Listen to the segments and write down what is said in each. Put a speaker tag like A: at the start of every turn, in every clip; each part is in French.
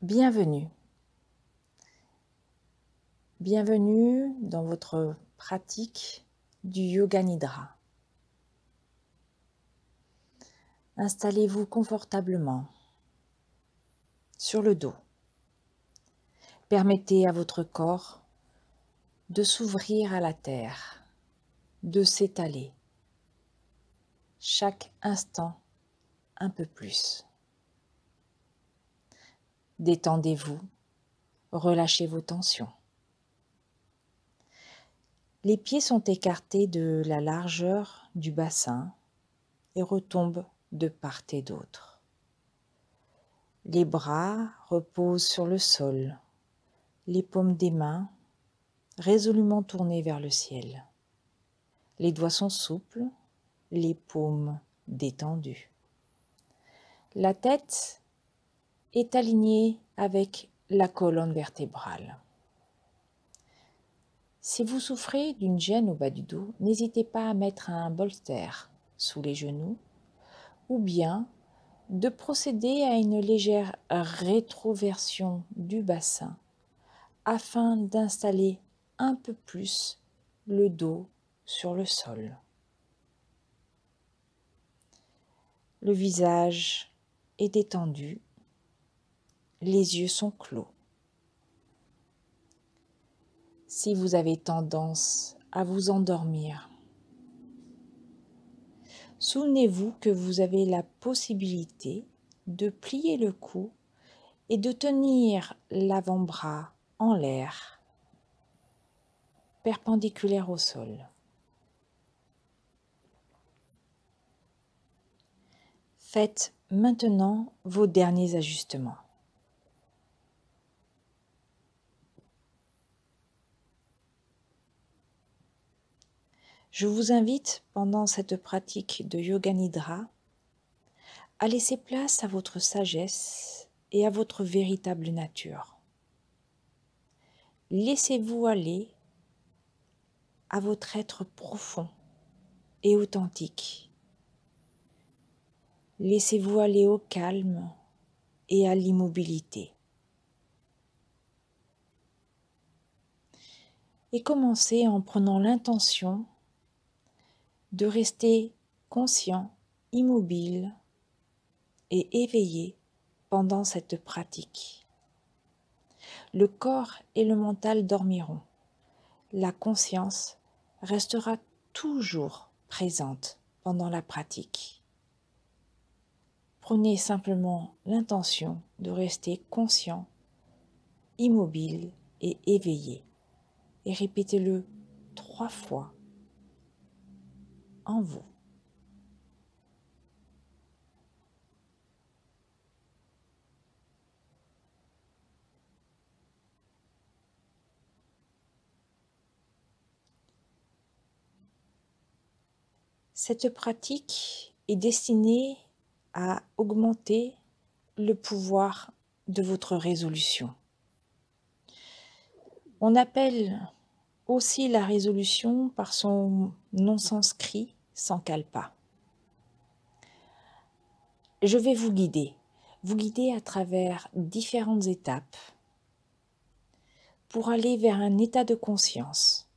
A: Bienvenue. Bienvenue dans votre pratique du Yoga Nidra. Installez-vous confortablement sur le dos. Permettez à votre corps de s'ouvrir à la terre, de s'étaler chaque instant un peu plus. Détendez-vous, relâchez vos tensions. Les pieds sont écartés de la largeur du bassin et retombent de part et d'autre. Les bras reposent sur le sol, les paumes des mains résolument tournées vers le ciel. Les doigts sont souples, les paumes détendues. La tête est alignée avec la colonne vertébrale. Si vous souffrez d'une gêne au bas du dos, n'hésitez pas à mettre un bolster sous les genoux ou bien de procéder à une légère rétroversion du bassin afin d'installer un peu plus le dos sur le sol. Le visage est détendu, les yeux sont clos. Si vous avez tendance à vous endormir, souvenez-vous que vous avez la possibilité de plier le cou et de tenir l'avant-bras en l'air, perpendiculaire au sol. Faites maintenant vos derniers ajustements. Je vous invite, pendant cette pratique de Yoga Nidra, à laisser place à votre sagesse et à votre véritable nature. Laissez-vous aller à votre être profond et authentique. Laissez-vous aller au calme et à l'immobilité. Et commencez en prenant l'intention de rester conscient, immobile et éveillé pendant cette pratique. Le corps et le mental dormiront. La conscience restera toujours présente pendant la pratique. Prenez simplement l'intention de rester conscient, immobile et éveillé. Et répétez-le 3 fois en vous. Cette pratique est destinée à augmenter le pouvoir de votre résolution. On appelle aussi la résolution par son nom sanskrit sankalpa. Je vais vous guider à travers différentes étapes pour aller vers un état de conscience,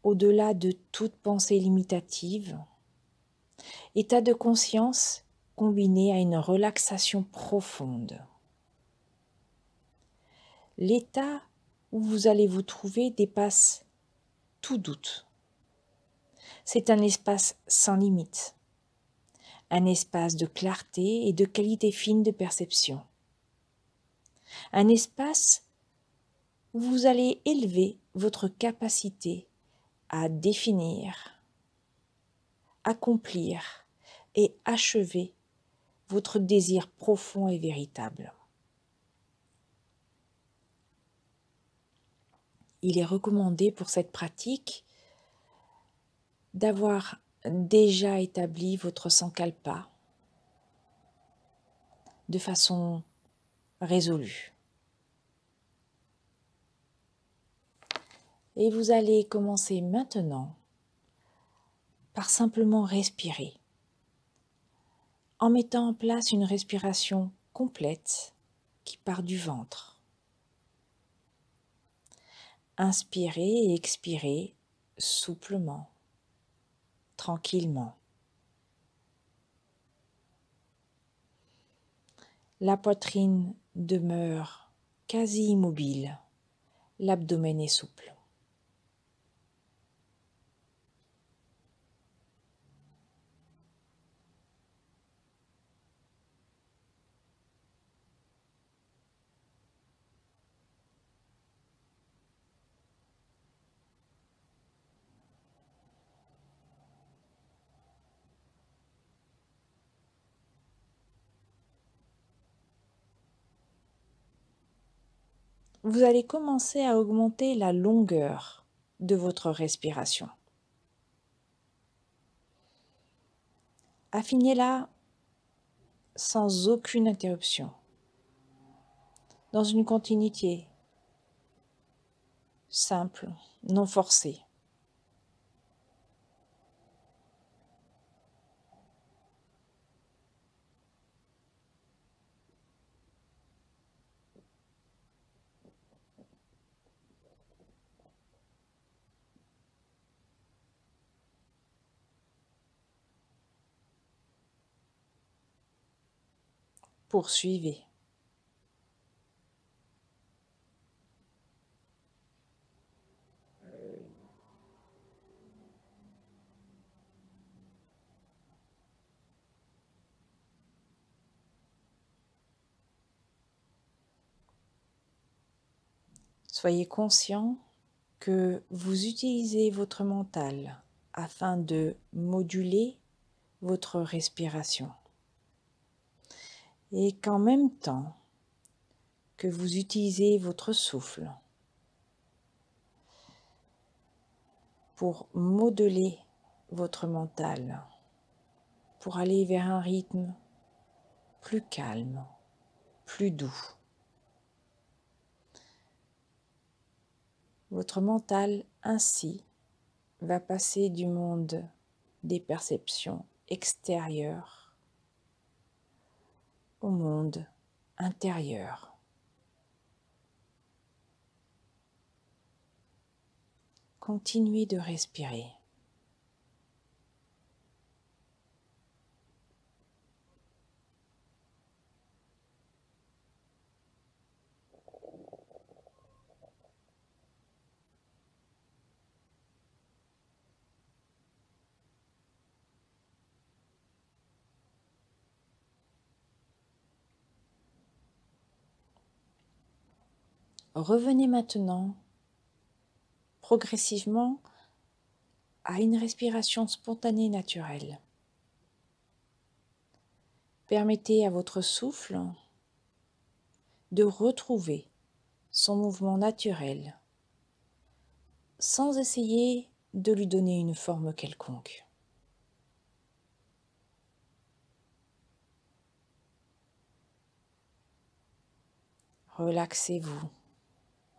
A: au-delà de toute pensée limitative, état de conscience combiné à une relaxation profonde. L'état où vous allez vous trouver dépasse tout doute. C'est un espace sans limite, un espace de clarté et de qualité fine de perception, un espace où vous allez élever votre capacité à définir, accomplir et achever votre désir profond et véritable. Il est recommandé pour cette pratique d'avoir déjà établi votre sankalpa de façon résolue. Et vous allez commencer maintenant par simplement respirer, en mettant en place une respiration complète qui part du ventre. Inspirez et expirez souplement, tranquillement. La poitrine demeure quasi immobile, l'abdomen est souple. Vous allez commencer à augmenter la longueur de votre respiration. Affinez-la sans aucune interruption, dans une continuité simple, non forcée. Poursuivez. Soyez conscient que vous utilisez votre mental afin de moduler votre respiration et qu'en même temps que vous utilisez votre souffle pour modeler votre mental, pour aller vers un rythme plus calme, plus doux. Votre mental ainsi va passer du monde des perceptions extérieures au monde intérieur. Continuez de respirer. Revenez maintenant progressivement à une respiration spontanée naturelle. Permettez à votre souffle de retrouver son mouvement naturel sans essayer de lui donner une forme quelconque. Relaxez-vous,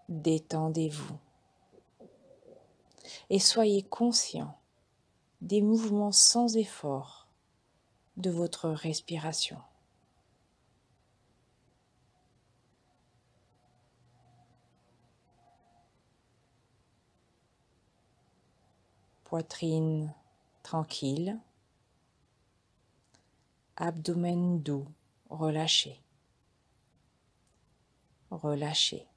A: détendez-vous et soyez conscient des mouvements sans effort de votre respiration. Poitrine tranquille, abdomen doux, relâché, relâché.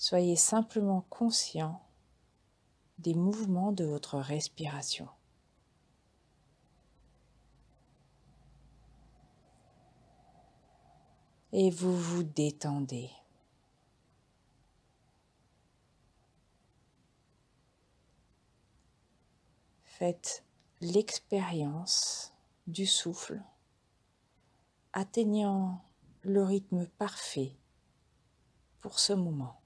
A: Soyez simplement conscient des mouvements de votre respiration. Et vous vous détendez. Faites l'expérience du souffle, atteignant le rythme parfait pour ce moment.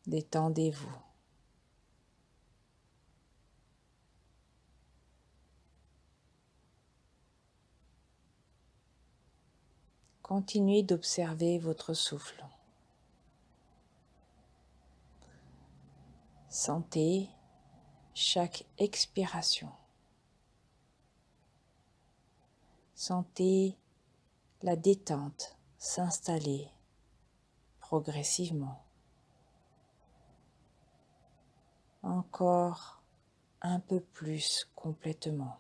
A: Détendez-vous. Continuez d'observer votre souffle. Sentez chaque expiration. Sentez la détente s'installer progressivement. Encore un peu plus complètement.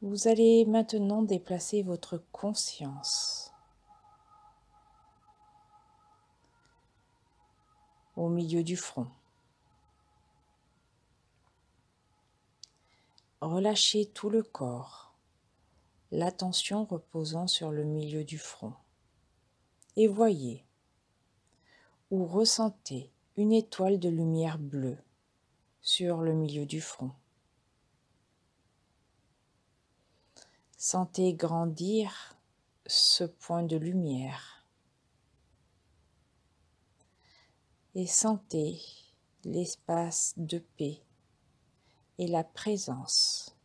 A: Vous allez maintenant déplacer votre conscience au milieu du front. Relâchez tout le corps, l'attention reposant sur le milieu du front. Et voyez ou ressentez une étoile de lumière bleue sur le milieu du front. Sentez grandir ce point de lumière et sentez l'espace de paix et la présence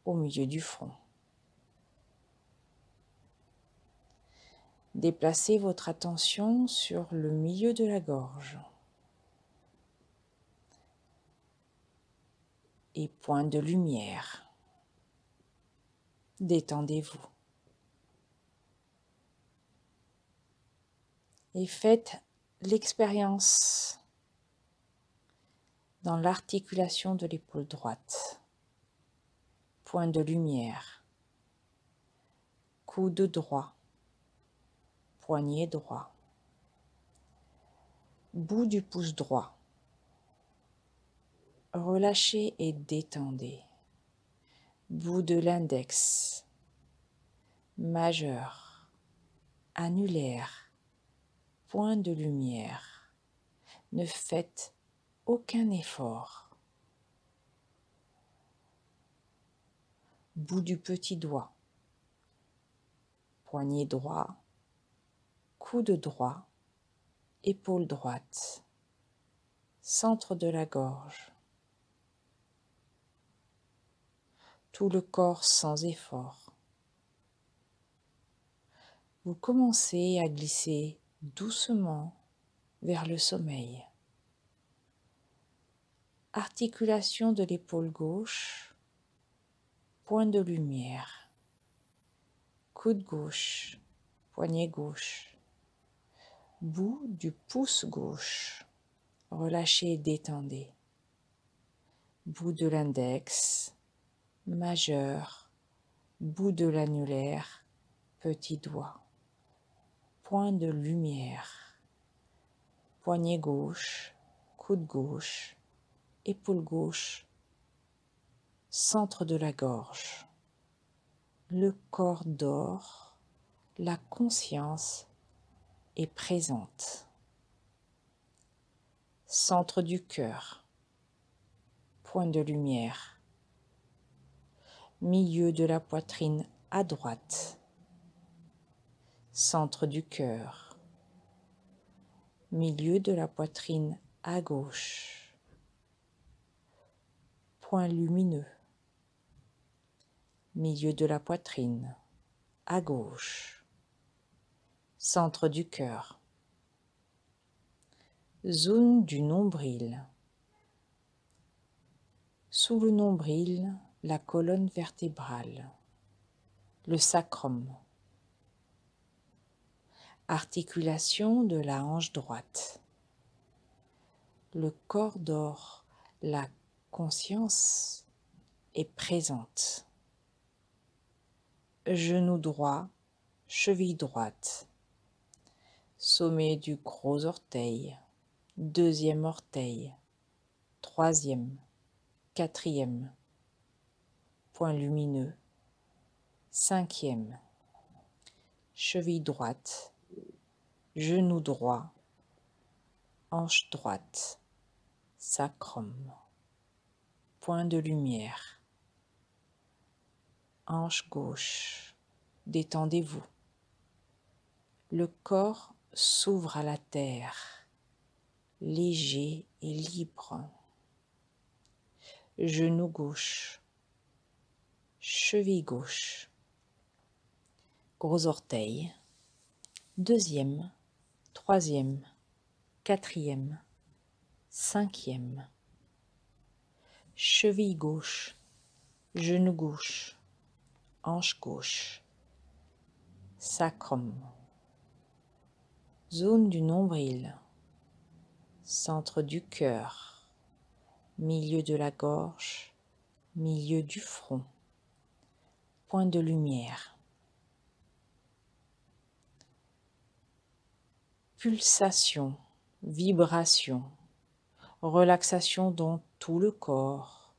A: au milieu du front. Déplacez votre attention sur le milieu de la gorge et point de lumière. Détendez-vous et faites l'expérience dans l'articulation de l'épaule droite. Point de lumière, coude droit, poignet droit, bout du pouce droit. Relâchez et détendez. Bout de l'index, majeur, annulaire, point de lumière. Ne faites aucun effort. Bout du petit doigt, poignet droit, coude droit, épaule droite, centre de la gorge. Tout le corps sans effort. Vous commencez à glisser doucement vers le sommeil. Articulation de l'épaule gauche, point de lumière, coude gauche, poignet gauche, bout du pouce gauche, relâchez et détendez. Bout de l'index, majeur, bout de l'annulaire, petit doigt, point de lumière, poignet gauche, coude gauche, épaule gauche, centre de la gorge. Le corps dort, la conscience est présente. Centre du cœur, point de lumière, milieu de la poitrine à droite, centre du cœur, milieu de la poitrine à gauche, point lumineux, milieu de la poitrine à gauche, centre du cœur, zone du nombril, sous le nombril, la colonne vertébrale, le sacrum, articulation de la hanche droite, le corps dort, la conscience est présente, genou droit, cheville droite, sommet du gros orteil, deuxième orteil, troisième, quatrième, point lumineux, cinquième, cheville droite, genou droit, hanche droite, sacrum, point de lumière, hanche gauche, détendez-vous. Le corps s'ouvre à la terre, léger et libre. Genou gauche, cheville gauche, gros orteil, deuxième, troisième, quatrième, cinquième, cheville gauche, genou gauche, hanche gauche, sacrum, zone du nombril, centre du cœur, milieu de la gorge, milieu du front, point de lumière, pulsation, vibration, relaxation dans tout le corps,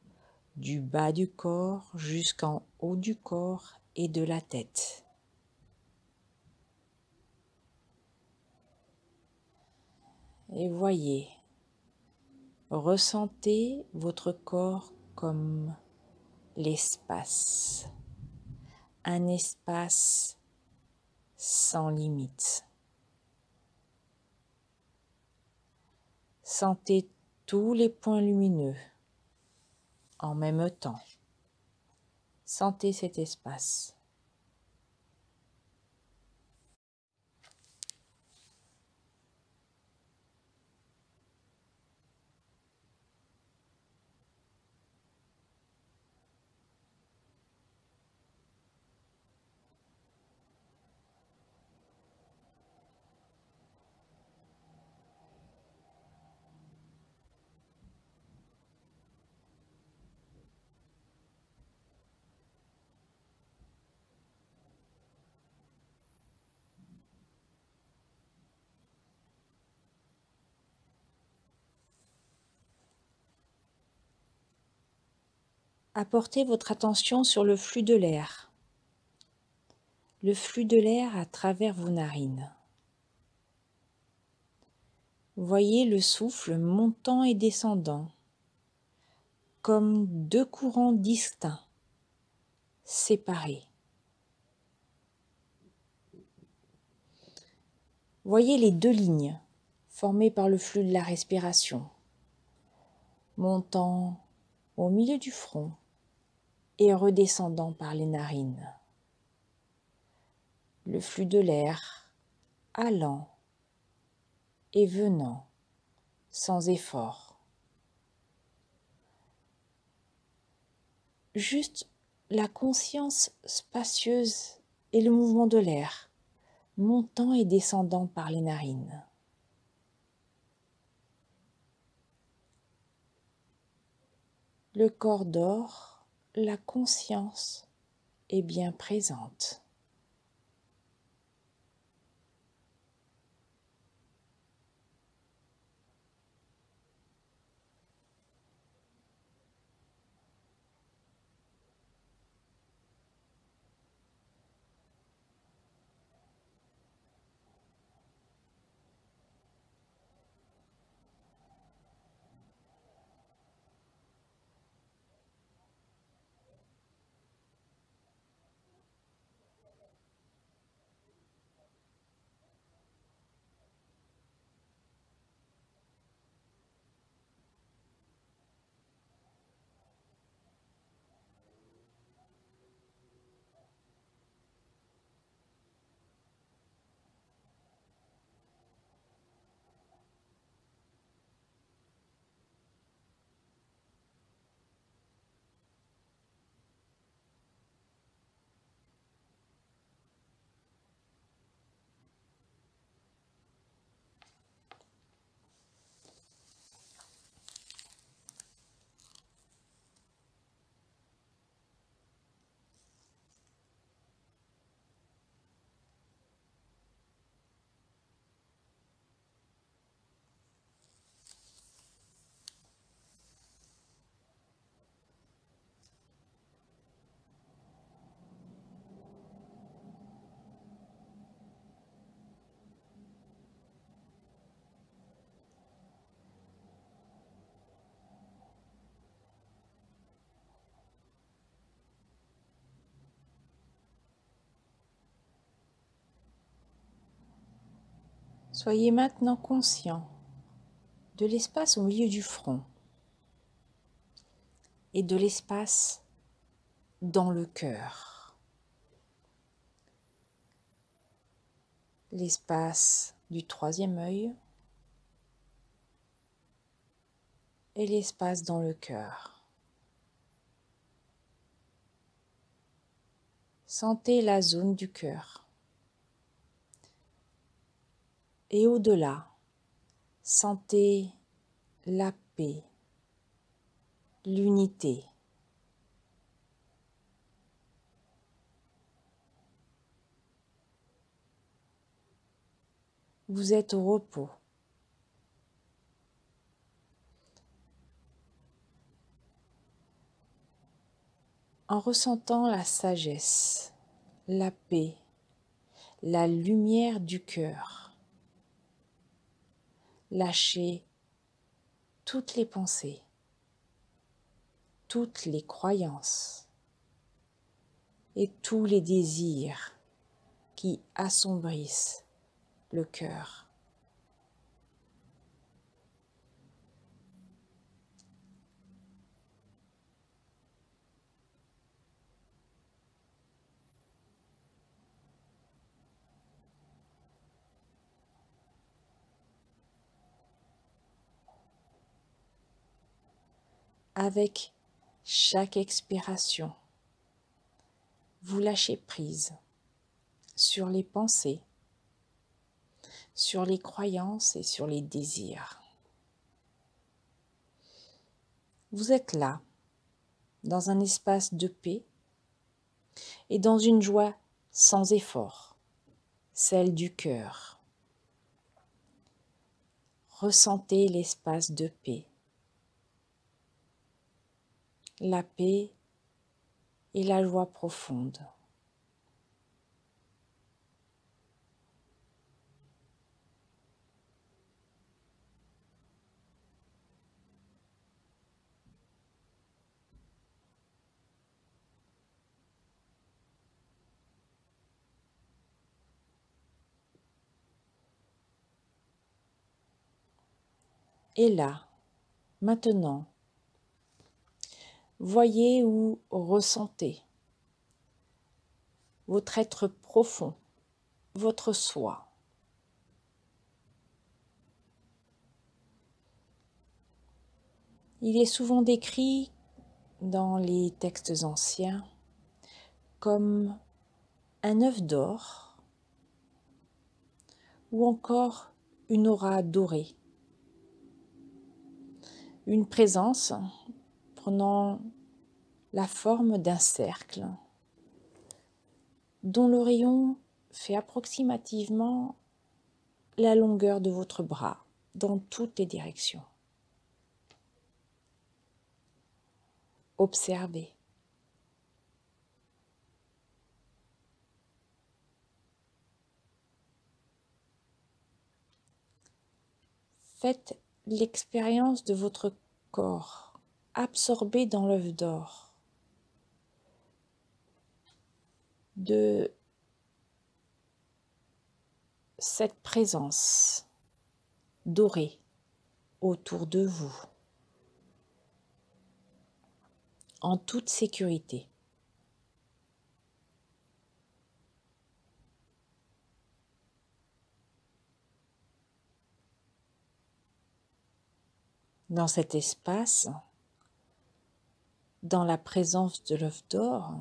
A: du bas du corps jusqu'en haut du corps et de la tête. Et voyez, ressentez votre corps comme l'espace, un espace sans limite. Sentez tous les points lumineux en même temps. Sentez cet espace. Apportez votre attention sur le flux de l'air. Le flux de l'air à travers vos narines. Voyez le souffle montant et descendant, comme deux courants distincts, séparés. Voyez les deux lignes formées par le flux de la respiration, montant au milieu du front et redescendant par les narines. Le flux de l'air allant et venant sans effort. Juste la conscience spacieuse et le mouvement de l'air, montant et descendant par les narines. Le corps dort, la conscience est bien présente. Soyez maintenant conscient de l'espace au milieu du front et de l'espace dans le cœur. L'espace du troisième œil et l'espace dans le cœur. Sentez la zone du cœur. Et au-delà, sentez la paix, l'unité. Vous êtes au repos. En ressentant la sagesse, la paix, la lumière du cœur, lâchez toutes les pensées, toutes les croyances et tous les désirs qui assombrissent le cœur. Avec chaque expiration, vous lâchez prise sur les pensées, sur les croyances et sur les désirs. Vous êtes là, dans un espace de paix et dans une joie sans effort, celle du cœur. Ressentez l'espace de paix. La paix et la joie profonde. Et là, maintenant, voyez ou ressentez votre être profond, votre soi. Il est souvent décrit dans les textes anciens comme un œuf d'or ou encore une aura dorée. Une présence prenant la forme d'un cercle dont le rayon fait approximativement la longueur de votre bras dans toutes les directions. Observez. Faites l'expérience de votre corps absorbé dans l'œuf d'or, de cette présence dorée autour de vous, en toute sécurité. Dans cet espace, dans la présence de l'œuf d'or,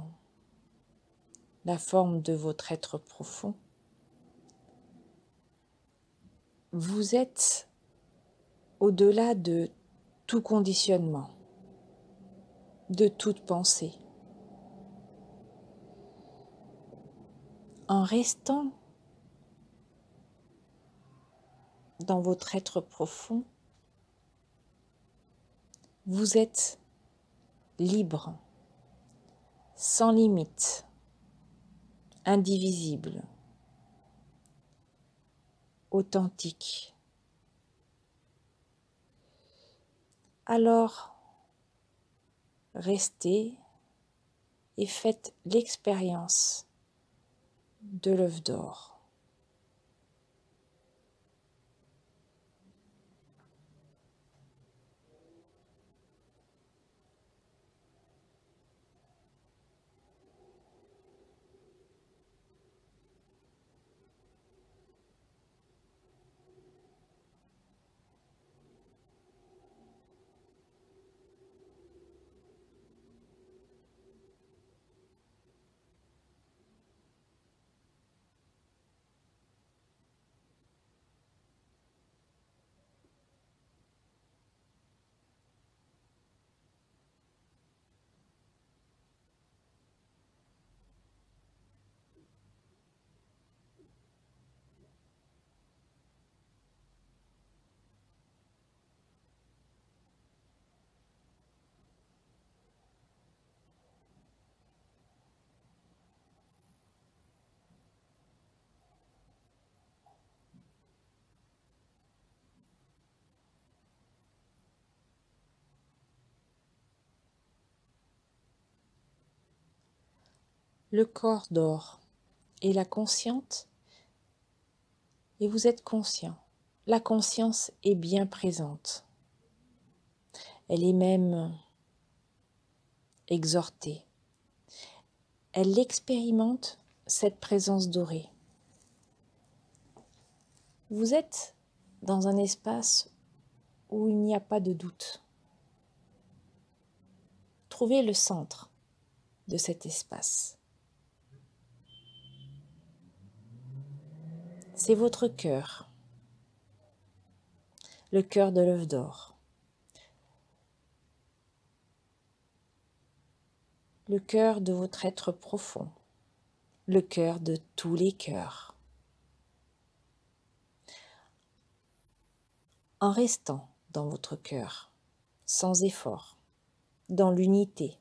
A: la forme de votre être profond, vous êtes au-delà de tout conditionnement, de toute pensée. En restant dans votre être profond, vous êtes libre, sans limite, indivisible, authentique. Alors, restez et faites l'expérience de l'œuf d'or. Le corps dort et la consciente, et vous êtes conscient. La conscience est bien présente. Elle est même exhortée. Elle expérimente cette présence dorée. Vous êtes dans un espace où il n'y a pas de doute. Trouvez le centre de cet espace. C'est votre cœur, le cœur de l'œuf d'or, le cœur de votre être profond, le cœur de tous les cœurs. En restant dans votre cœur, sans effort, dans l'unité,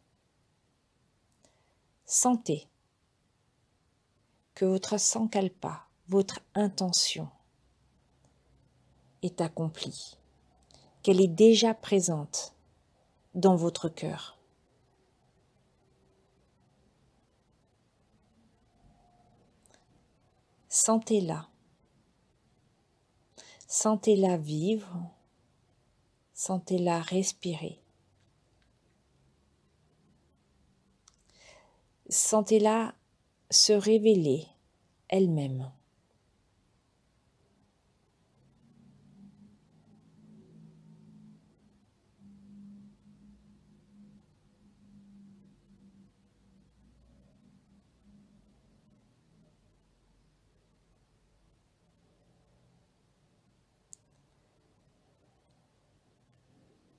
A: sentez que votre sankalpa, votre intention est accomplie, qu'elle est déjà présente dans votre cœur. Sentez-la. Sentez-la vivre, sentez-la respirer. Sentez-la se révéler elle-même.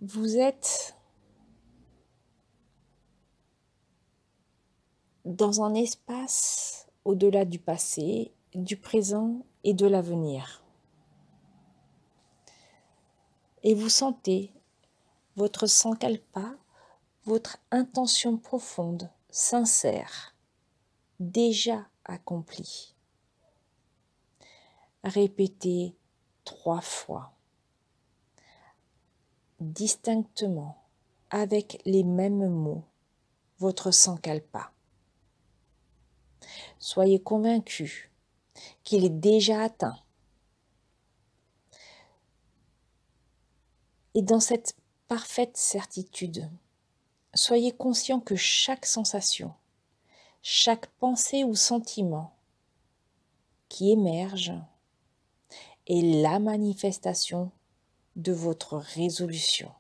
A: Vous êtes dans un espace au-delà du passé, du présent et de l'avenir. Et vous sentez votre sankalpa, votre intention profonde, sincère, déjà accomplie. Répétez 3 fois, distinctement, avec les mêmes mots, votre sankalpa. Soyez convaincus qu'il est déjà atteint. Et dans cette parfaite certitude, soyez conscient que chaque sensation, chaque pensée ou sentiment qui émerge est la manifestation de votre résolution.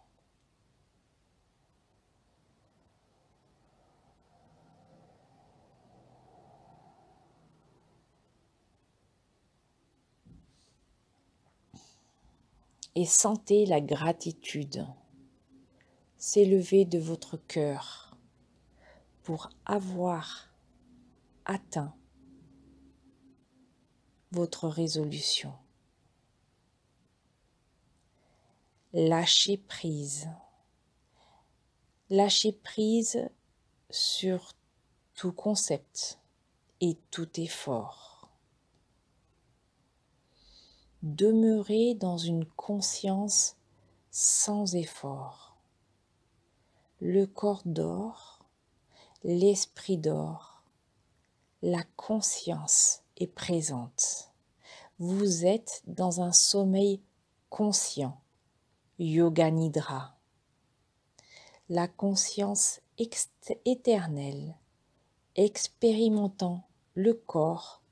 A: Et sentez la gratitude s'élever de votre cœur pour avoir atteint votre résolution. Lâchez prise. Lâchez prise sur tout concept et tout effort. Demeurez dans une conscience sans effort. Le corps dort, l'esprit dort, la conscience est présente. Vous êtes dans un sommeil conscient, Yoga Nidra. La conscience éternelle, expérimentant le corps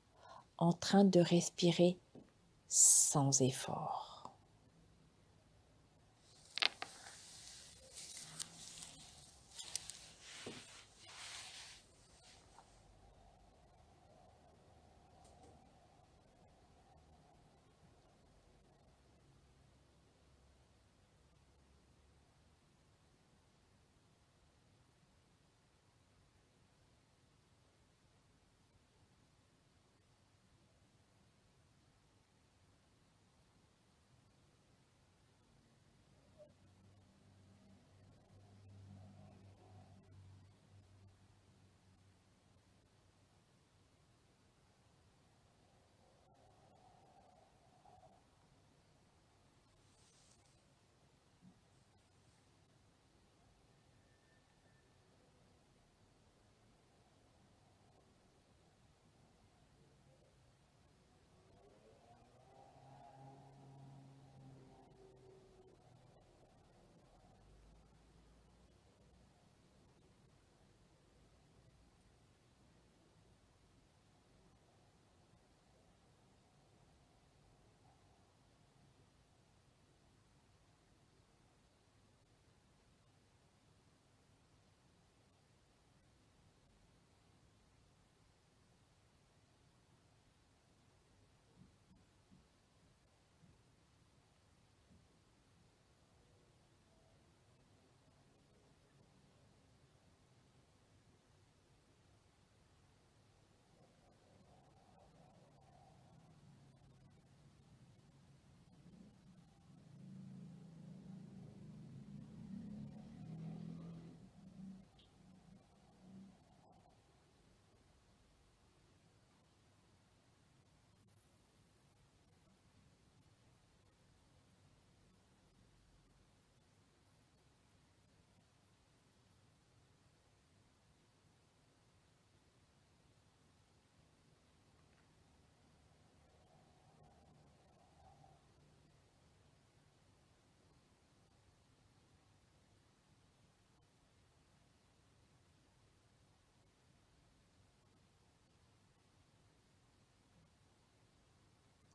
A: en train de respirer sans effort.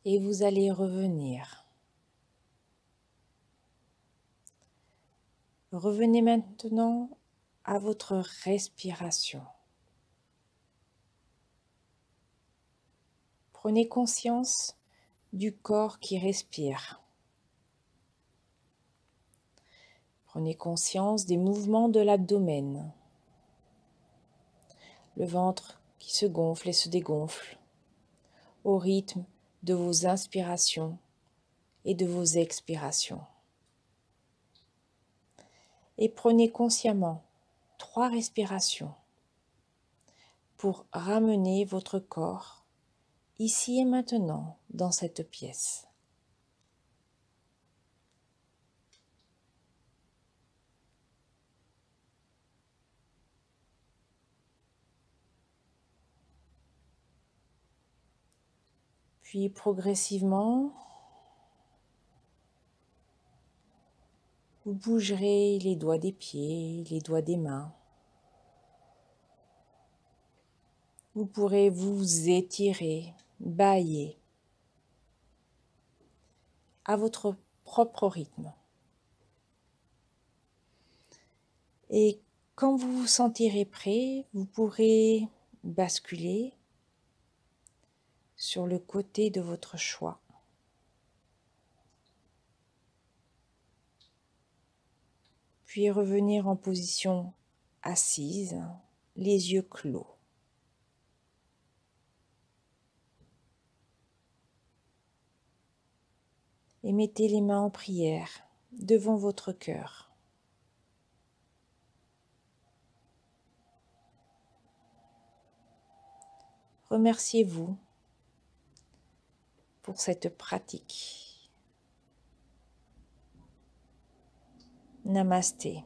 A: et vous allez revenir. Revenez maintenant à votre respiration. Prenez conscience du corps qui respire. Prenez conscience des mouvements de l'abdomen, le ventre qui se gonfle et se dégonfle au rythme de vos inspirations et de vos expirations. Et prenez consciemment 3 respirations pour ramener votre corps ici et maintenant dans cette pièce. Puis progressivement, vous bougerez les doigts des pieds, les doigts des mains. Vous pourrez vous étirer, bâiller à votre propre rythme. Et quand vous vous sentirez prêt, vous pourrez basculer sur le côté de votre choix. Puis revenir en position assise, les yeux clos. Et mettez les mains en prière devant votre cœur. Remerciez-vous pour cette pratique. Namasté.